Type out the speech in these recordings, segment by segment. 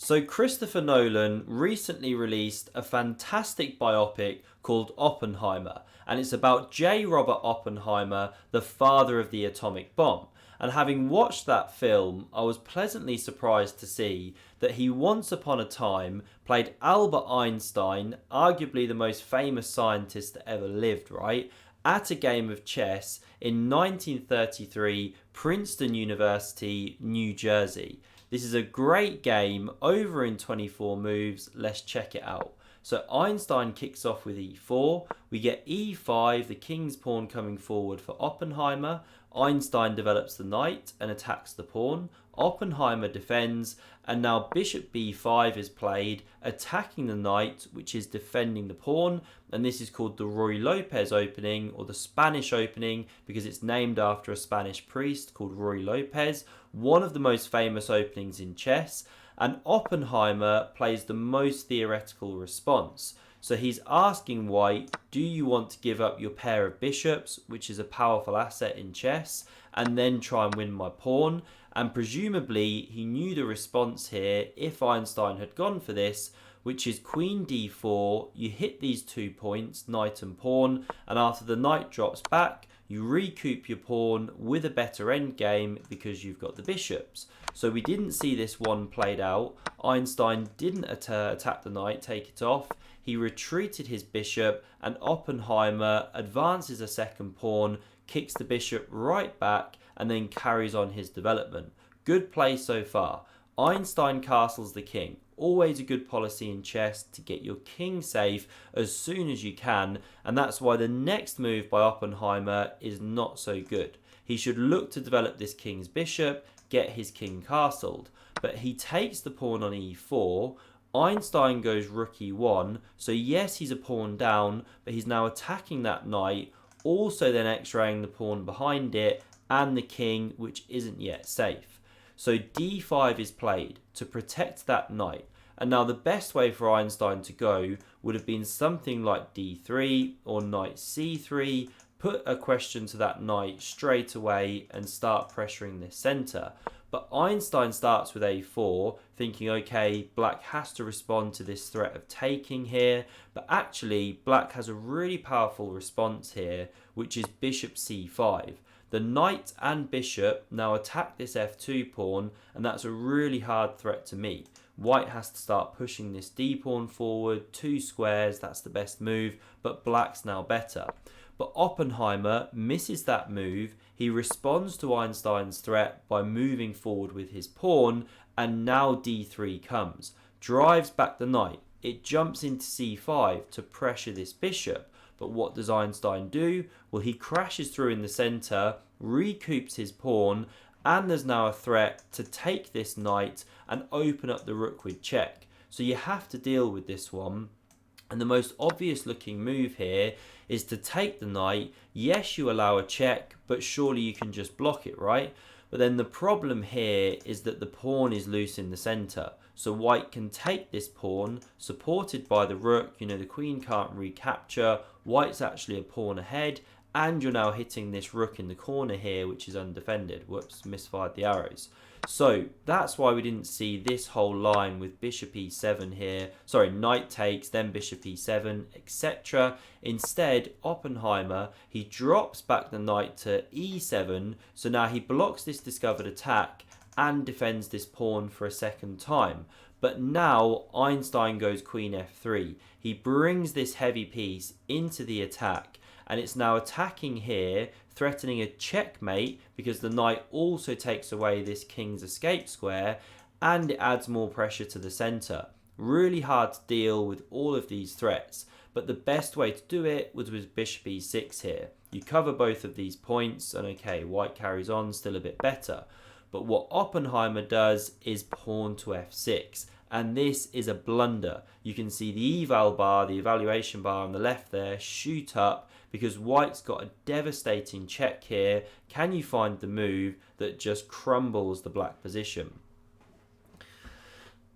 So Christopher Nolan recently released a fantastic biopic called Oppenheimer, and it's about J. Robert Oppenheimer, the father of the atomic bomb. And having watched that film, I was pleasantly surprised to see that he once upon a time played Albert Einstein, arguably the most famous scientist that ever lived, right? At a game of chess in 1933, Princeton University, New Jersey. This is a great game, over in 24 moves. Let's check it out. So Einstein kicks off with e4. We get e5, the king's pawn coming forward for Oppenheimer. Einstein develops the knight and attacks the pawn. Oppenheimer defends, and now bishop b5 is played, attacking the knight, which is defending the pawn, and this is called the Ruy Lopez opening, or the Spanish opening, because it's named after a Spanish priest called Ruy Lopez, one of the most famous openings in chess, and Oppenheimer plays the most theoretical response. So he's asking white, do you want to give up your pair of bishops, which is a powerful asset in chess, and then try and win my pawn? And presumably he knew the response here if Einstein had gone for this, which is queen d4, you hit these 2 points, knight and pawn, and after the knight drops back, you recoup your pawn with a better endgame because you've got the bishops. So we didn't see this one played out. Einstein didn't attack the knight, take it off. He retreated his bishop, and Oppenheimer advances a second pawn, kicks the bishop right back, and then carries on his development. Good play so far. Einstein castles the king. Always a good policy in chess to get your king safe as soon as you can, and that's why the next move by Oppenheimer is not so good. He should look to develop this king's bishop, get his king castled, but he takes the pawn on e4. Einstein goes rook e1, so yes, he's a pawn down, but he's now attacking that knight, also then x-raying the pawn behind it and the king, which isn't yet safe. So d5 is played to protect that knight. And now the best way for Einstein to go would have been something like d3 or knight c3, put a question to that knight straight away and start pressuring this center. But Einstein starts with a4, thinking, okay, black has to respond to this threat of taking here, but actually black has a really powerful response here, which is bishop c5. The knight and bishop now attack this f2 pawn, and that's a really hard threat to meet. White has to start pushing this d pawn forward, 2 squares, that's the best move, but black's now better. But Oppenheimer misses that move. He responds to Einstein's threat by moving forward with his pawn, and now d3 comes. Drives back the knight. It jumps into c5 to pressure this bishop. But what does Einstein do? Well, he crashes through in the center, recoups his pawn, and there's now a threat to take this knight and open up the rook with check. So you have to deal with this one. And the most obvious looking move here is to take the knight. Yes, you allow a check, but surely you can just block it, right? But then the problem here is that the pawn is loose in the center. So white can take this pawn, supported by the rook. You know, the queen can't recapture. White's actually a pawn ahead, and you're now hitting this rook in the corner here, which is undefended. Whoops, misfired the arrows. So that's why we didn't see this whole line with bishop e7 here. Sorry, knight takes, then bishop e7, etc. Instead, Oppenheimer, he drops back the knight to e7. So now he blocks this discovered attack and defends this pawn for a second time. But now Einstein goes queen f3. He brings this heavy piece into the attack, and it's now attacking here, threatening a checkmate because the knight also takes away this king's escape square, and it adds more pressure to the center. Really hard to deal with all of these threats, but the best way to do it was with bishop e6 here. You cover both of these points, and okay, white carries on, still a bit better. But what Oppenheimer does is pawn to f6, and this is a blunder. You can see the eval bar, the evaluation bar on the left there, shoot up because white's got a devastating check here. Can you find the move that just crumbles the black position?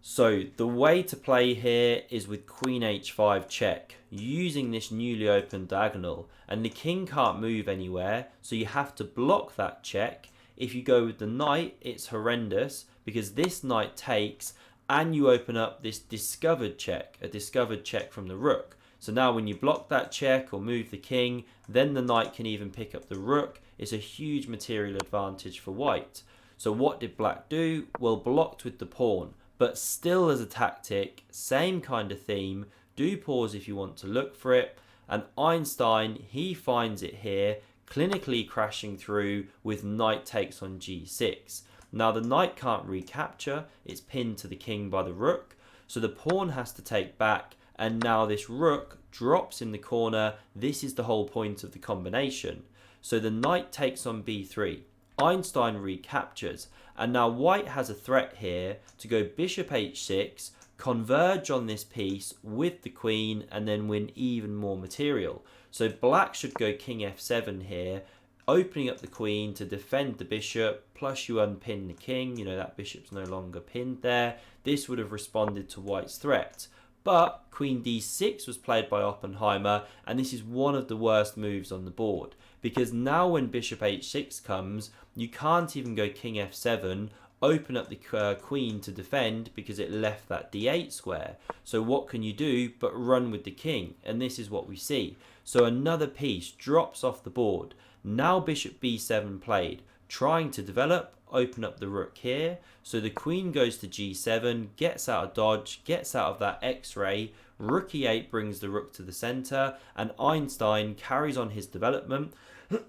So the way to play here is with queen h5 check, using this newly opened diagonal, and the king can't move anywhere, so you have to block that check. If you go with the knight, it's horrendous because this knight takes, and you open up this discovered check, a discovered check from the rook. So now when you block that check or move the king, then the knight can even pick up the rook. It's a huge material advantage for white. So what did black do? Well, blocked with the pawn, but still as a tactic, same kind of theme. Do pause if you want to look for it. And Einstein, he finds it here, clinically crashing through with knight takes on g6. Now the knight can't recapture, it's pinned to the king by the rook, so the pawn has to take back, and now this rook drops in the corner. This is the whole point of the combination. So the knight takes on b3. Einstein recaptures, and now white has a threat here to go bishop h6, converge on this piece with the queen, and then win even more material. So black should go king f7 here, opening up the queen to defend the bishop, plus you unpin the king. You know, that bishop's no longer pinned there. This would have responded to white's threat. But queen d6 was played by Oppenheimer, and this is one of the worst moves on the board, because now when bishop h6 comes, you can't even go king f7, open up the queen to defend because it left that d8 square. So what can you do but run with the king? And this is what we see. So another piece drops off the board. Now bishop b7 played, trying to develop, open up the rook here. So the queen goes to g7, gets out of dodge, gets out of that x-ray. Rook e8 brings the rook to the center, and Einstein carries on his development.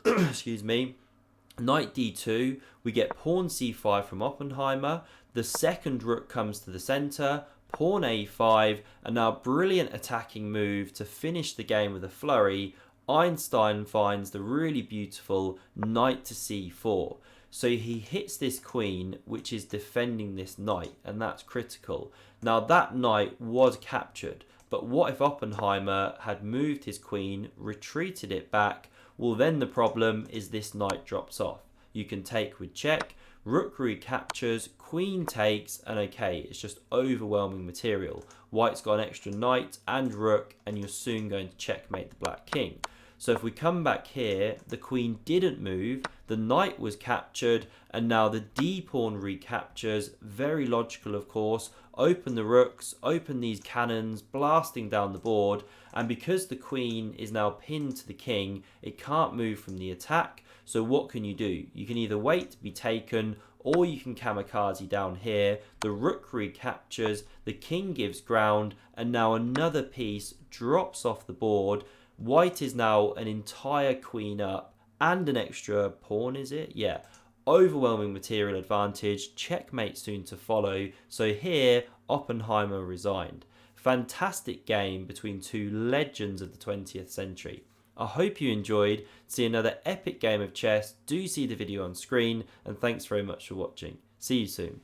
Excuse me. Knight d2, we get pawn c5 from Oppenheimer. The second rook comes to the center, pawn a5, and now brilliant attacking move to finish the game with a flurry. Einstein finds the really beautiful knight to c4. So he hits this queen, which is defending this knight, and that's critical. Now that knight was captured, but what if Oppenheimer had moved his queen, retreated it back? Well, then the problem is this knight drops off. You can take with check, rook recaptures, queen takes, and okay, it's just overwhelming material. White's got an extra knight and rook, and you're soon going to checkmate the black king. So if we come back here, the queen didn't move, the knight was captured, and now the d-pawn recaptures. Very logical, of course. Open the rooks, open these cannons, blasting down the board, and because the queen is now pinned to the king, it can't move from the attack. So what can you do? You can either wait to be taken, or you can kamikaze down here. The rook recaptures, the king gives ground, and now another piece drops off the board. White is now an entire queen up and an extra pawn, is it? Yeah. Overwhelming material advantage. Checkmate soon to follow. So here, Oppenheimer resigned. Fantastic game between two legends of the 20th century. I hope you enjoyed. See another epic game of chess. Do see the video on screen, and thanks very much for watching. See you soon.